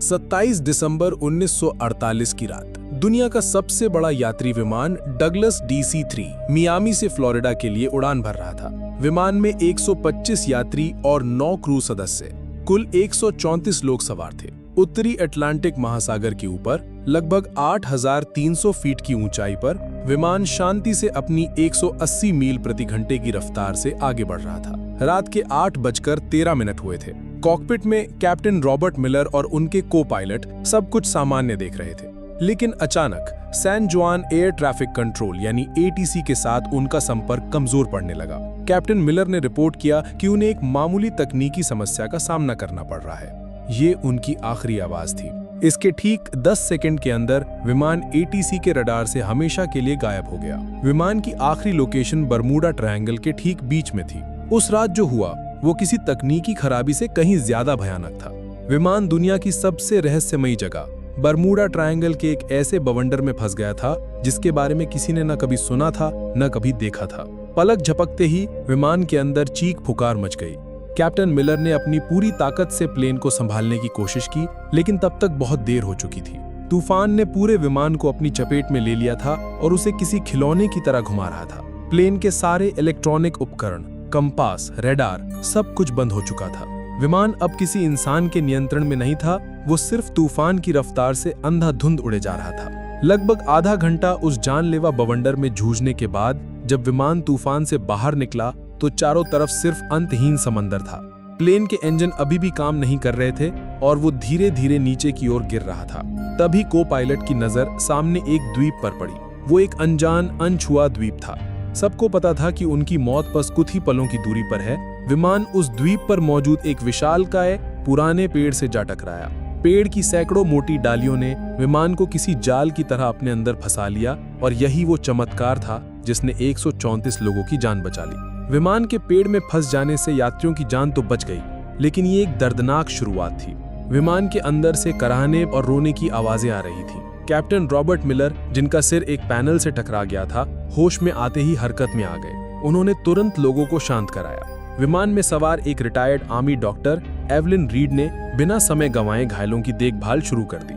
27 दिसंबर 1948 की रात दुनिया का सबसे बड़ा यात्री विमान डगलस DC-3 मियामी से फ्लोरिडा के लिए उड़ान भर रहा था। विमान में 125 यात्री और 9 क्रू सदस्य, कुल 134 लोग सवार थे। उत्तरी अटलांटिक महासागर के ऊपर लगभग 8,300 फीट की ऊंचाई पर विमान शांति से अपनी 180 मील प्रति घंटे की रफ्तार से आगे बढ़ रहा था। रात के 8:13 हुए थे। कॉकपिट में कैप्टन रॉबर्ट मिलर और उनके को पायलट सब कुछ सामान्य देख रहे थे, लेकिन अचानक सैन जुआन एयर ट्रैफिक कंट्रोल यानी ATC के साथ उनका संपर्क कमजोर पड़ने लगा। कैप्टन मिलर ने रिपोर्ट किया कि उन्हें एक मामूली तकनीकी समस्या का सामना करना पड़ रहा है। ये उनकी आखिरी आवाज थी। इसके ठीक 10 सेकंड के अंदर विमान ATC के रडार से हमेशा के लिए गायब हो गया। विमान की आखिरी लोकेशन बरमूडा ट्रायंगल के ठीक बीच में थी। उस रात जो हुआ वो किसी तकनीकी खराबी से कहीं ज्यादा भयानक था। विमान दुनिया की सबसे रहस्यमयी जगह बरमूडा ट्रायंगल के एक ऐसे बवंडर में फंस गया था जिसके बारे में किसी ने न कभी सुना था न कभी देखा था। पलक झपकते ही विमान के अंदर चीख पुकार मच गई। कैप्टन मिलर ने अपनी पूरी ताकत से प्लेन को संभालने की कोशिश की, लेकिन तब तक बहुत देर हो चुकी थी। तूफान ने पूरे विमान को अपनी चपेट में ले लिया था और उसे किसी खिलौने की तरह घुमा रहा था। प्लेन के सारे इलेक्ट्रॉनिक उपकरण, कंपास, रेडार सब कुछ बंद हो चुका था। विमान अब किसी इंसान के नियंत्रण में नहीं था, वो सिर्फ तूफान की रफ्तार से अंधाधुंध उड़े जा रहा था। लगभग आधा घंटा उस जानलेवा बवंडर में जूझने के बाद जब विमान तूफान से बाहर निकला तो चारों तरफ सिर्फ अंतहीन समंदर था। प्लेन के इंजन अभी भी काम नहीं कर रहे थे और वो धीरे धीरे नीचे की ओर गिर रहा था। तभी को पायलट की नजर सामने एक द्वीप पर पड़ी। वो एक अनजान, अनछुआ द्वीप था। सबको पता था कि उनकी मौत बस कुछ ही पलों की दूरी पर है। विमान उस द्वीप पर मौजूद एक विशालकाय पुराने पेड़ से जा टकराया। पेड़ की सैकड़ों मोटी डालियों ने विमान को किसी जाल की तरह अपने अंदर फंसा लिया और यही वो चमत्कार था जिसने 134 लोगों की जान बचा ली। विमान के पेड़ में फंस जाने से यात्रियों की जान तो बच गई, लेकिन ये एक दर्दनाक शुरुआत थी। विमान के अंदर से कराहने और रोने की आवाजें आ रही थी। कैप्टन रॉबर्ट मिलर, जिनका सिर एक पैनल से टकरा गया था, होश में आते ही हरकत में आ गए। उन्होंने तुरंत लोगों को शांत कराया। विमान में सवार एक retired army doctor Evelyn read ने बिना समय गंवाए घायलों की देखभाल शुरू कर दी।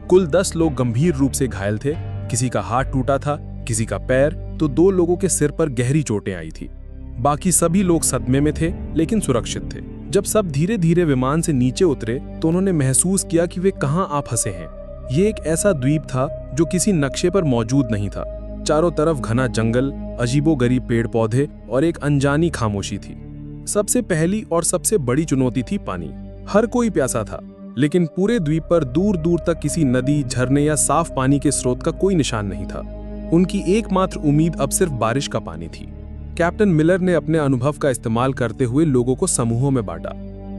कुल 10 लोग गंभीर रूप से घायल थे। किसी का हाथ टूटा था, किसी का पैर, तो 2 लोगों के सिर पर गहरी चोटें आई थी। बाकी सभी लोग सदमे में थे लेकिन सुरक्षित थे। जब सब धीरे धीरे विमान से नीचे उतरे तो उन्होंने महसूस किया कि वे कहां आ फंसे हैं। ये एक ऐसा द्वीप था जो किसी नक्शे पर मौजूद नहीं था। चारों तरफ घना जंगल, अजीबोगरीब पेड़ पौधे और एक अनजानी खामोशी थी। सबसे पहली और सबसे बड़ी चुनौती थी पानी। हर कोई प्यासा था, लेकिन पूरे द्वीप पर दूर दूर तक किसी नदी, झरने या साफ पानी के स्रोत का कोई निशान नहीं था। उनकी एकमात्र उम्मीद अब सिर्फ बारिश का पानी थी। कैप्टन मिलर ने अपने अनुभव का इस्तेमाल करते हुए लोगों को समूहों में बांटा।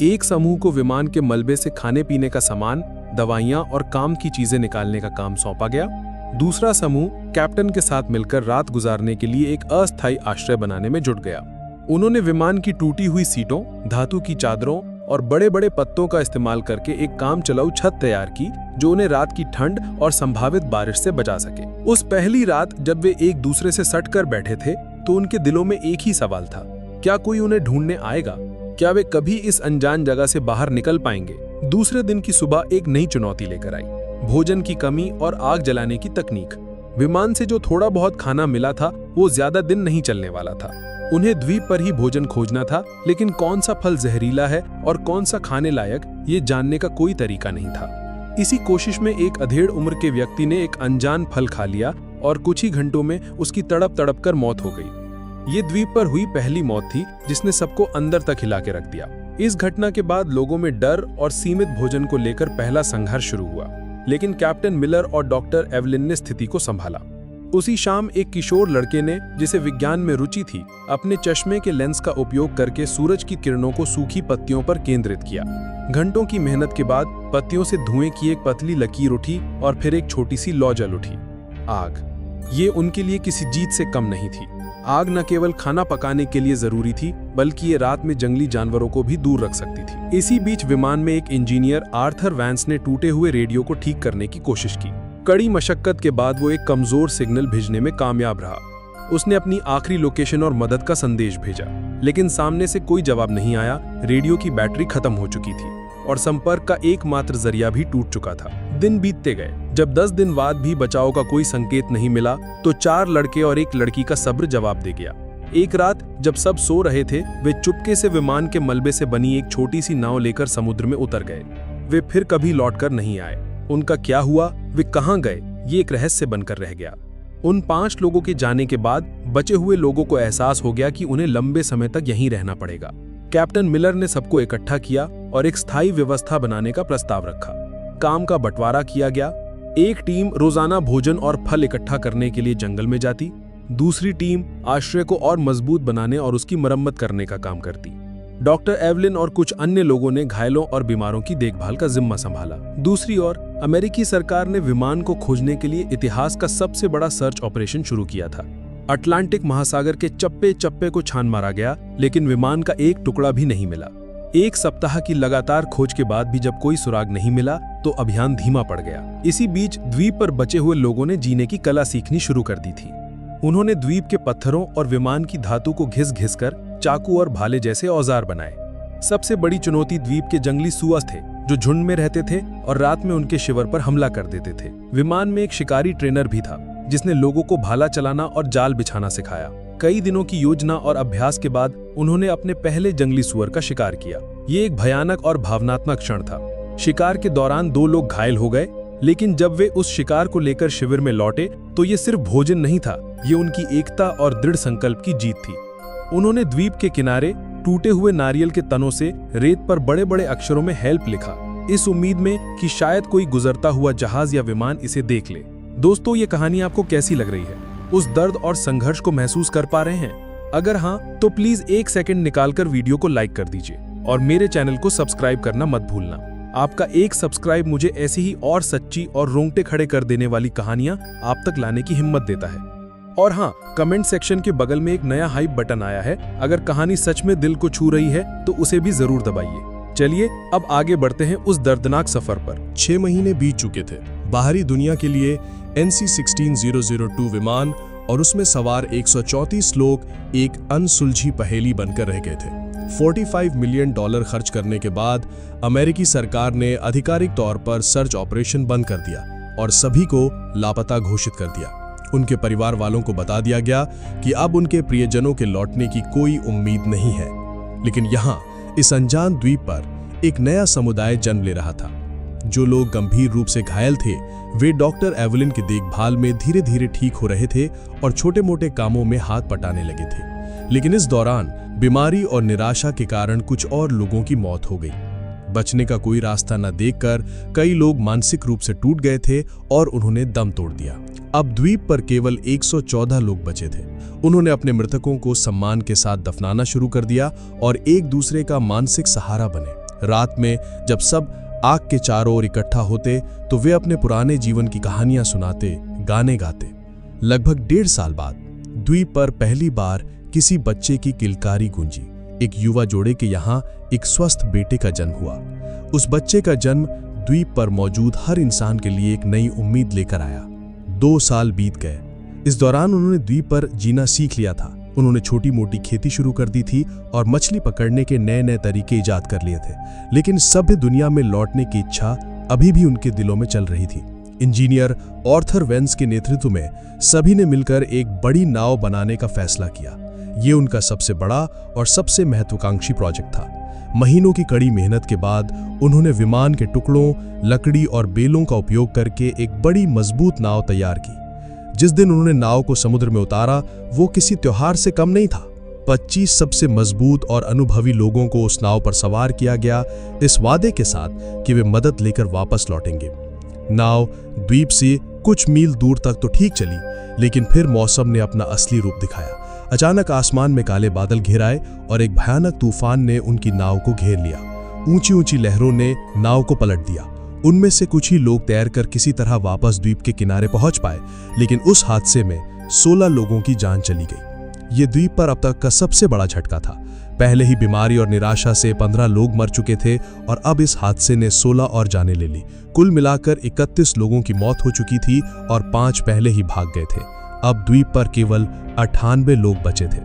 एक समूह को विमान के मलबे से खाने पीने का सामान, दवाइयां और काम की चीजें निकालने का काम सौंपा गया। दूसरा समूह कैप्टन के साथ मिलकर रात गुजारने के लिए एक अस्थायी आश्रय बनाने में जुट गया। उन्होंने विमान की टूटी हुई सीटों, धातु की चादरों और बड़े बड़े पत्तों का इस्तेमाल करके एक काम चलाऊ छत तैयार की जो उन्हें रात की ठंड और संभावित बारिश से बचा सके। उस पहली रात जब वे एक दूसरे से सट कर बैठे थे तो उनके दिलों में एक ही सवाल था, क्या कोई उन्हें ढूंढने आएगा? क्या वे कभी इस अनजान जगह से बाहर निकल पाएंगे? दूसरे दिन की सुबह एक नई चुनौती लेकर आई, भोजन की कमी और आग जलाने की तकनीक। विमान से जो थोड़ा बहुत खाना मिला था वो ज्यादा दिन नहीं चलने वाला था। उन्हें द्वीप पर ही भोजन खोजना था, लेकिन कौन सा फल जहरीला है और कौन सा खाने लायक, ये जानने का कोई तरीका नहीं था। इसी कोशिश में एक अधेड़ उम्र के व्यक्ति ने एक अनजान फल खा लिया और कुछ ही घंटों में उसकी तड़प तड़प कर मौत हो गई। ये द्वीप पर हुई पहली मौत थी जिसने सबको अंदर तक हिला के रख दिया। इस घटना के बाद लोगों में डर और सीमित भोजन को लेकर पहला संघर्ष शुरू हुआ, लेकिन कैप्टन मिलर और डॉक्टर एवलिन ने स्थिति को संभाला। उसी शाम एक किशोर लड़के ने, जिसे विज्ञान में रुचि थी, अपने चश्मे के लेंस का उपयोग करके सूरज की किरणों को सूखी पत्तियों पर केंद्रित किया। घंटों की मेहनत के बाद पत्तियों से धुएं की एक पतली लकीर उठी और फिर एक छोटी सी लौ जल उठी। आग। ये उनके लिए किसी जीत से कम नहीं थी। आग न केवल खाना पकाने के लिए जरूरी थी, बल्कि ये रात में जंगली जानवरों को भी दूर रख सकती थी। इसी बीच विमान में एक इंजीनियर आर्थर वैंस ने टूटे हुए रेडियो को ठीक करने की कोशिश की। कड़ी मशक्कत के बाद वो एक कमजोर सिग्नल भेजने में कामयाब रहा। उसने अपनी आखिरी लोकेशन और मदद का संदेश भेजा, लेकिन सामने से कोई जवाब नहीं आया। रेडियो की बैटरी खत्म हो चुकी थी। और संपर्क का एकमात्र जरिया भी टूट चुका था। दिन बीतते गए। जब 10 दिन बाद भी बचाव का कोई संकेत नहीं मिला तो 4 लड़के और एक लड़की का सब्र जवाब दे गया। एक रात जब सब सो रहे थे, वे चुपके से विमान के मलबे से बनी एक छोटी सी नाव लेकर समुद्र में उतर गए। वे फिर कभी लौटकर नहीं आए। उनका क्या हुआ, वे कहां गए, ये एक रहस्य बनकर रह गया। उन 5 लोगों के जाने के बाद बचे हुए लोगों को एहसास हो गया कि उन्हें लंबे समय तक यहीं रहना पड़ेगा। कैप्टन मिलर ने सबको इकट्ठा किया और एक स्थायी व्यवस्था बनाने का प्रस्ताव रखा। काम का बंटवारा किया गया। एक टीम रोजाना भोजन और फल इकट्ठा करने के लिए जंगल में जाती, दूसरी टीम आश्रय को और मजबूत बनाने और उसकी मरम्मत करने का काम करती। डॉक्टर एवलिन और कुछ अन्य लोगों ने घायलों और बीमारों की देखभाल का जिम्मा संभाला। दूसरी ओर अमेरिकी सरकार ने विमान को खोजने के लिए इतिहास का सबसे बड़ा सर्च ऑपरेशन शुरू किया था। अटलांटिक महासागर के चप्पे चप्पे को छान मारा गया, लेकिन विमान का एक टुकड़ा भी नहीं मिला। 1 सप्ताह की लगातार खोज के बाद भी जब कोई सुराग नहीं मिला तो अभियान धीमा पड़ गया। इसी बीच द्वीप पर बचे हुए लोगों ने जीने की कला सीखनी शुरू कर दी थी। उन्होंने द्वीप के पत्थरों और विमान की धातु को घिस-घिस कर चाकू और भाले जैसे औजार बनाए। सबसे बड़ी चुनौती द्वीप के जंगली सुअर थे, जो झुंड में रहते थे और रात में उनके शिविर पर हमला कर देते थे। विमान में एक शिकारी ट्रेनर भी था, जिसने लोगों को भाला चलाना और जाल बिछाना सिखाया। कई दिनों की योजना और अभ्यास के बाद उन्होंने अपने पहले जंगली सुअर का शिकार किया। ये एक भयानक और भावनात्मक क्षण था। शिकार के दौरान 2 लोग घायल हो गए, लेकिन जब वे उस शिकार को लेकर शिविर में लौटे तो ये सिर्फ भोजन नहीं था, ये उनकी एकता और दृढ़ संकल्प की जीत थी। उन्होंने द्वीप के किनारे टूटे हुए नारियल के तनों से रेत पर बड़े-बड़े अक्षरों में हेल्प लिखा, इस उम्मीद में कि शायद कोई गुजरता हुआ जहाज या विमान इसे देख ले। दोस्तों, ये कहानी आपको कैसी लग रही है? उस दर्द और संघर्ष को महसूस कर पा रहे हैं? अगर हाँ, तो प्लीज 1 सेकंड निकालकर वीडियो को लाइक कर दीजिए और मेरे चैनल को सब्सक्राइब करना मत भूलना। आपका एक सब्सक्राइब मुझे ऐसी ही और सच्ची और रोंगटे खड़े कर देने वाली कहानियां आप तक लाने की हिम्मत देता है। और हाँ, कमेंट सेक्शन के बगल में एक नया हाइप बटन आया है। अगर कहानी सच में दिल को छू रही है तो उसे भी जरूर दबाइए। चलिए अब आगे बढ़ते हैं उस दर्दनाक सफर पर। 6 महीने बीत चुके थे। बाहरी दुनिया के लिए NC-16002 विमान और उसमें सवार 134 लोग एक अनसुलझी पहेली बनकर रह गए थे। $45 मिलियन खर्च करने के बाद अमेरिकी सरकार ने आधिकारिक तौर पर सर्च ऑपरेशन बंद कर दिया और सभी को लापता घोषित कर दिया। उनके परिवार वालों को बता दिया गया कि अब उनके प्रियजनों के लौटने की कोई उम्मीद नहीं है। लेकिन यहाँ इस अनजान द्वीप पर एक नया समुदाय जन्म ले रहा था। जो लोग गंभीर रूप से घायल थे, वे डॉक्टर एवलिन की देखभाल में धीरे धीरे ठीक हो रहे थे और छोटे मोटे कामों में हाथ बटाने लगे थे। लेकिन इस दौरान बीमारी और निराशा के कारण कुछ और लोगों की मौत हो गई। बचने का कोई रास्ता न देखकर कई लोग मानसिक रूप से टूट गए थे और उन्होंने दम तोड़ दिया। अब द्वीप पर केवल 114 लोग बचे थे। उन्होंने अपने मृतकों को सम्मान के साथ दफनाना शुरू कर दिया और एक दूसरे का मानसिक सहारा बने। रात में जब सब आग के चारों ओर इकट्ठा होते तो वे अपने पुराने जीवन की कहानियां सुनाते, गाने गाते। लगभग 1.5 साल बाद द्वीप पर पहली बार किसी बच्चे की किलकारी गूंजी। एक युवा जोड़े के यहाँ एक स्वस्थ बेटे का जन्म हुआ। उस बच्चे का जन्म द्वीप पर मौजूद हर इंसान के लिए एक नई उम्मीद लेकर आया। 2 साल बीत गए। इस दौरान उन्होंने द्वीप पर जीना सीख लिया था। उन्होंने छोटी मोटी खेती शुरू कर दी थी और मछली पकड़ने के नए नए तरीके इजाद कर लिए थे। लेकिन सभ्य दुनिया में लौटने की इच्छा अभी भी उनके दिलों में चल रही थी। इंजीनियर आर्थर वेंस के नेतृत्व में सभी ने मिलकर एक बड़ी नाव बनाने का फैसला किया। ये उनका सबसे बड़ा और सबसे महत्वाकांक्षी प्रोजेक्ट था। महीनों की कड़ी मेहनत के बाद उन्होंने विमान के टुकड़ों, लकड़ी और बेलों का उपयोग करके एक बड़ी मजबूत नाव तैयार की। जिस दिन उन्होंने नाव को समुद्र में उतारा, वो किसी त्योहार से कम नहीं था। 25 सबसे मजबूत और अनुभवी लोगों को उस नाव पर सवार किया गया, इस वादे के साथ कि वे मदद लेकर वापस लौटेंगे। नाव द्वीप से कुछ मील दूर तक तो ठीक चली, लेकिन फिर मौसम ने अपना असली रूप दिखाया। अचानक आसमान में काले बादल घिर आए और एक भयानक तूफान ने उनकी नाव को घेर लिया। ऊंची ऊंची लहरों ने नाव को पलट दिया। उनमें से कुछ ही लोग तैरकर किसी तरह वापस द्वीप के किनारे पहुंच पाए, लेकिन उस हादसे में 16 लोगों की जान चली गई। ये द्वीप पर अब तक का सबसे बड़ा झटका था। पहले ही बीमारी और निराशा से 15 लोग मर चुके थे और अब इस हादसे ने 16 और जानें ले ली। कुल मिलाकर 31 लोगों की मौत हो चुकी थी और 5 पहले ही भाग गए थे। अब द्वीप पर केवल 98 लोग बचे थे।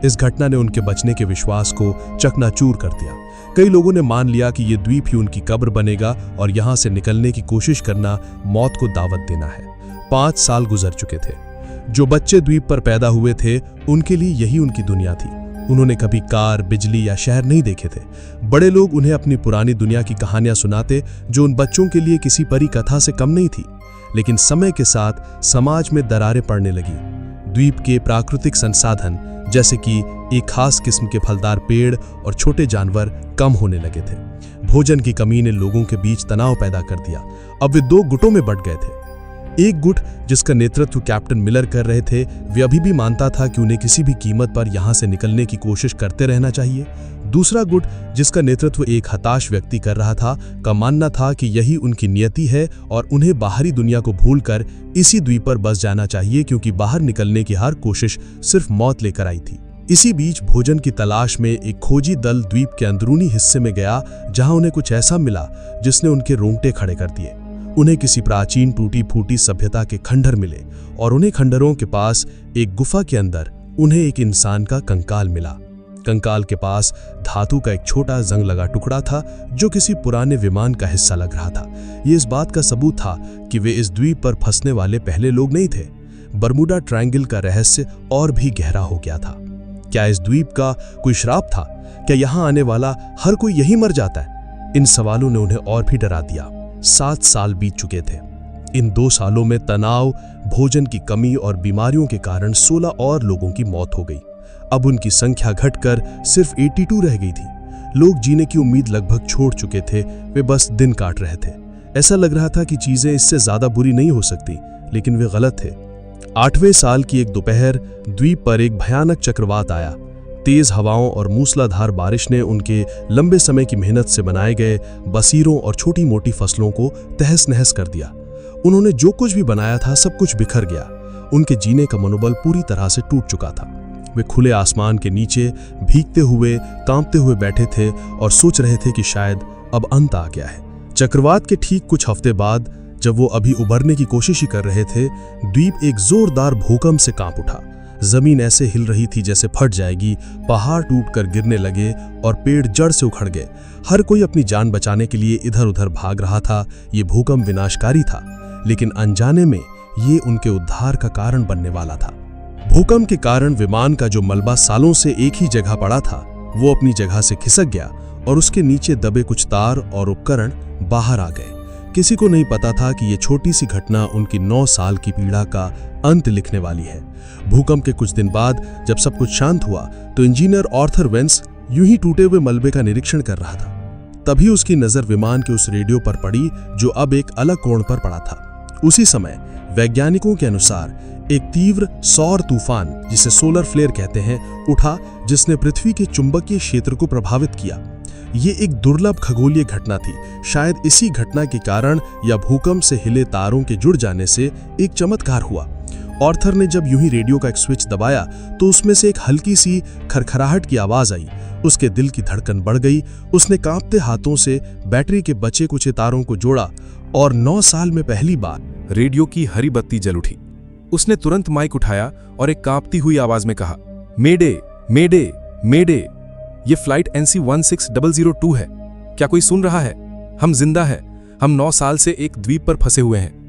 इस घटना ने उनके बचने के विश्वास को चकनाचूर कर दिया। कई लोगों ने मान लिया कि ये द्वीप ही उनकी कब्र बनेगा और यहाँ से निकलने की कोशिश करना मौत को दावत देना है। 5 साल गुजर चुके थे। जो बच्चे द्वीप पर पैदा हुए थे उनके लिए यही उनकी दुनिया थी। उन्होंने कभी कार, बिजली या शहर नहीं देखे थे। बड़े लोग उन्हें अपनी पुरानी दुनिया की कहानियां सुनाते जो उन बच्चों के लिए किसी परी कथा से कम नहीं थी। लेकिन समय के साथ समाज में दरारें पड़ने लगी। द्वीप के प्राकृतिक संसाधन जैसे कि एक खास किस्म के फलदार पेड़ और छोटे जानवर कम होने लगे थे। भोजन की कमी ने लोगों के बीच तनाव पैदा कर दिया। अब वे 2 गुटों में बंट गए थे। एक गुट जिसका नेतृत्व कैप्टन मिलर कर रहे थे, वे अभी भी मानता था कि उन्हें किसी भी कीमत पर यहां से निकलने की कोशिश करते रहना चाहिए। दूसरा गुट जिसका नेतृत्व एक हताश व्यक्ति कर रहा था, का मानना था कि यही उनकी नियति है और उन्हें बाहरी दुनिया को भूलकर इसी द्वीप पर बस जाना चाहिए, क्योंकि बाहर निकलने की हर कोशिश सिर्फ मौत लेकर आई थी। इसी बीच भोजन की तलाश में एक खोजी दल द्वीप के अंदरूनी हिस्से में गया, जहां उन्हें कुछ ऐसा मिला जिसने उनके रोंगटे खड़े कर दिए। उन्हें किसी प्राचीन टूटी फूटी सभ्यता के खंडहर मिले और उन्हें खंडहरों के पास एक गुफा के अंदर उन्हें एक इंसान का कंकाल मिला। कंकाल के पास धातु का एक छोटा जंग लगा टुकड़ा था जो किसी पुराने विमान का हिस्सा लग रहा था। ये इस बात का सबूत था कि वे इस द्वीप पर फंसने वाले पहले लोग नहीं थे। बर्मुडा ट्रायंगल का रहस्य और भी गहरा हो गया था। क्या इस द्वीप का कोई श्राप था? क्या यहाँ आने वाला हर कोई यही मर जाता है? इन सवालों ने उन्हें और भी डरा दिया। 7 साल बीत चुके थे। इन 2 सालों में तनाव, भोजन की कमी और बीमारियों के कारण 16 और लोगों की मौत हो गई। अब उनकी संख्या घटकर सिर्फ 82 रह गई थी। लोग जीने की उम्मीद लगभग छोड़ चुके थे, वे बस दिन काट रहे थे। ऐसा लग रहा था कि चीजें इससे ज्यादा बुरी नहीं हो सकती, लेकिन वे गलत थे। 8वें साल की एक दोपहर द्वीप पर एक भयानक चक्रवात आया। तेज हवाओं और मूसलाधार बारिश ने उनके लंबे समय की मेहनत से बनाए गए बसीरों और छोटी मोटी फसलों को तहस नहस कर दिया। उन्होंने जो कुछ भी बनाया था सब कुछ बिखर गया। उनके जीने का मनोबल पूरी तरह से टूट चुका था। वे खुले आसमान के नीचे भीगते हुए, कांपते हुए बैठे थे और सोच रहे थे कि शायद अब अंत आ गया है। चक्रवात के ठीक कुछ हफ्ते बाद, जब वो अभी उबरने की कोशिश ही कर रहे थे, द्वीप एक जोरदार भूकंप से कांप उठा। जमीन ऐसे हिल रही थी जैसे फट जाएगी, पहाड़ टूटकर गिरने लगे और पेड़ जड़ से उखड़ गए। हर कोई अपनी जान बचाने के लिए इधर उधर भाग रहा था। ये भूकंप विनाशकारी था, लेकिन अनजाने में ये उनके उद्धार का कारण बनने वाला था। भूकंप के कारण विमान का जो मलबा सालों से एक ही जगह पड़ा था, वो अपनी जगह से खिसक गया और उसके नीचे दबे कुछ तार और उपकरण बाहर आ गए। किसी को नहीं पता था कि ये छोटी सी घटना उनकी 9 साल की पीड़ा का अंत लिखने वाली है। भूकंप के कुछ दिन बाद जब सब कुछ शांत हुआ, तो इंजीनियर आर्थर वेंस यूं ही टूटे हुए मलबे का निरीक्षण कर रहा था। तभी उसकी नजर विमान के उस रेडियो पर पड़ी जो अब एक अलग कोण पर पड़ा था। उसी समय वैज्ञानिकों के अनुसार एक तीव्र सौर तूफान, जिसे सोलर फ्लेयर कहते हैं, उठा, जिसने पृथ्वी के चुंबकीय क्षेत्र को प्रभावित किया। ये एक दुर्लभ खगोलीय घटना थी। शायद इसी घटना के कारण या भूकंप से हिले तारों के जुड़ जाने से एक चमत्कार हुआ। आर्थर ने जब यूं ही रेडियो का एक स्विच दबाया तो उसमें से एक हल्की सी खरखराहट की आवाज आई। उसके दिल की धड़कन बढ़ गई। उसने कांपते हाथों से बैटरी के बचे कुछ तारों को जोड़ा और 9 साल में पहली बार रेडियो की हरी बत्ती जल उठी। उसने तुरंत माइक उठाया और एक कांपती हुई आवाज में कहा, मेडे मेडे मेडे, ये फ्लाइट NC-16002 है। क्या कोई सुन रहा है? हम जिंदा हैं। हम 9 साल से एक द्वीप पर फंसे हुए हैं।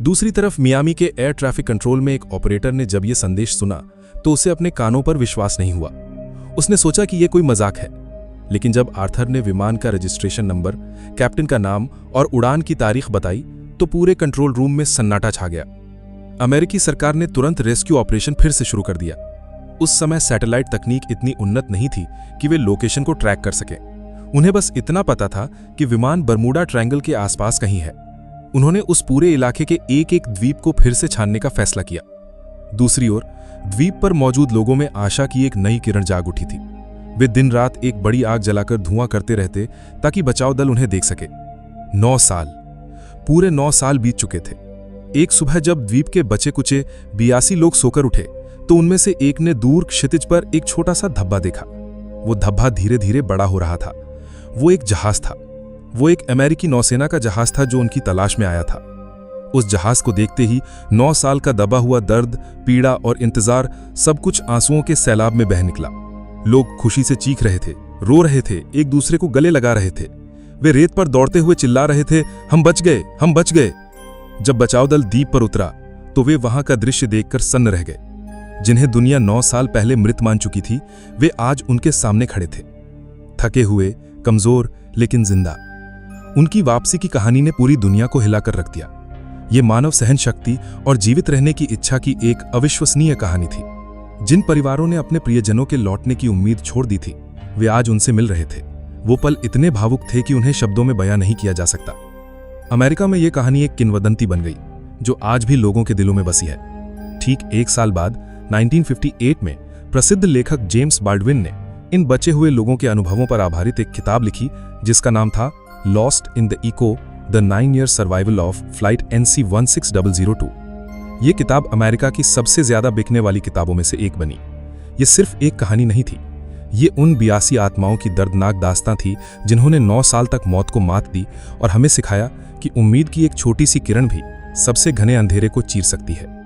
दूसरी तरफ मियामी के एयर ट्रैफिक कंट्रोल में एक ऑपरेटर ने जब ये संदेश सुना तो उसे अपने कानों पर विश्वास नहीं हुआ। उसने सोचा कि ये कोई मजाक है, लेकिन जब आर्थर ने विमान का रजिस्ट्रेशन नंबर, कैप्टन का नाम और उड़ान की तारीख बताई तो पूरे कंट्रोल रूम में सन्नाटा छा गया। अमेरिकी सरकार ने तुरंत रेस्क्यू ऑपरेशन फिर से शुरू कर दिया। उस समय सैटेलाइट तकनीक इतनी उन्नत नहीं थी कि वे लोकेशन को ट्रैक कर सके। उन्हें बस इतना पता था कि विमान बर्मुडा ट्रायंगल के आसपास कहीं है। उन्होंने उस पूरे इलाके के एक एक द्वीप को फिर से छानने का फैसला किया। दूसरी ओर द्वीप पर मौजूद लोगों में आशा की एक नई किरण जाग उठी थी। वे दिन रात एक बड़ी आग जलाकर धुआं करते रहते ताकि बचाव दल उन्हें देख सके। 9 साल, पूरे 9 साल बीत चुके थे। एक सुबह जब द्वीप के बचे कुचे 82 लोग सोकर उठे तो उनमें से एक ने दूर क्षितिज पर एक छोटा सा धब्बा देखा। वो धब्बा धीरे धीरे बड़ा हो रहा था। वो एक जहाज था। वो एक अमेरिकी नौसेना का जहाज था जो उनकी तलाश में आया था। उस जहाज को देखते ही 9 साल का दबा हुआ दर्द, पीड़ा और इंतजार सब कुछ आंसुओं के सैलाब में बह निकला। लोग खुशी से चीख रहे थे, रो रहे थे, एक दूसरे को गले लगा रहे थे। वे रेत पर दौड़ते हुए चिल्ला रहे थे, हम बच गए, हम बच गए। जब बचाव दल द्वीप पर उतरा तो वे वहां का दृश्य देखकर सन्न रह गए। जिन्हें दुनिया 9 साल पहले मृत मान चुकी थी, वे आज उनके सामने खड़े थे, थके हुए, कमजोर लेकिन जिंदा। उनकी वापसी की कहानी ने पूरी दुनिया को हिलाकर रख दिया। ये मानव सहन शक्ति और जीवित रहने की इच्छा की एक अविश्वसनीय कहानी थी। जिन परिवारों ने अपने प्रियजनों के लौटने की उम्मीद छोड़ दी थी, वे आज उनसे मिल रहे थे। वो पल इतने भावुक थे कि उन्हें शब्दों में बयां नहीं किया जा सकता। अमेरिका में यह कहानी एक किंवदंती बन गई, जो आज भी लोगों के दिलों में बसी है। ठीक 1 साल बाद 1958 में प्रसिद्ध लेखक जेम्स बाल्डविन ने इन बचे हुए लोगों के अनुभवों पर आधारित एक किताब लिखी, जिसका नाम था lost in the echo, the 9-year survival of flight NC-16002। ये किताब अमेरिका की सबसे ज्यादा बिकने वाली किताबों में से एक बनी। ये सिर्फ एक कहानी नहीं थी, ये उन 82 आत्माओं की दर्दनाक दास्तां थी जिन्होंने 9 साल तक मौत को मात दी और हमें सिखाया कि उम्मीद की एक छोटी सी किरण भी सबसे घने अंधेरे को चीर सकती है।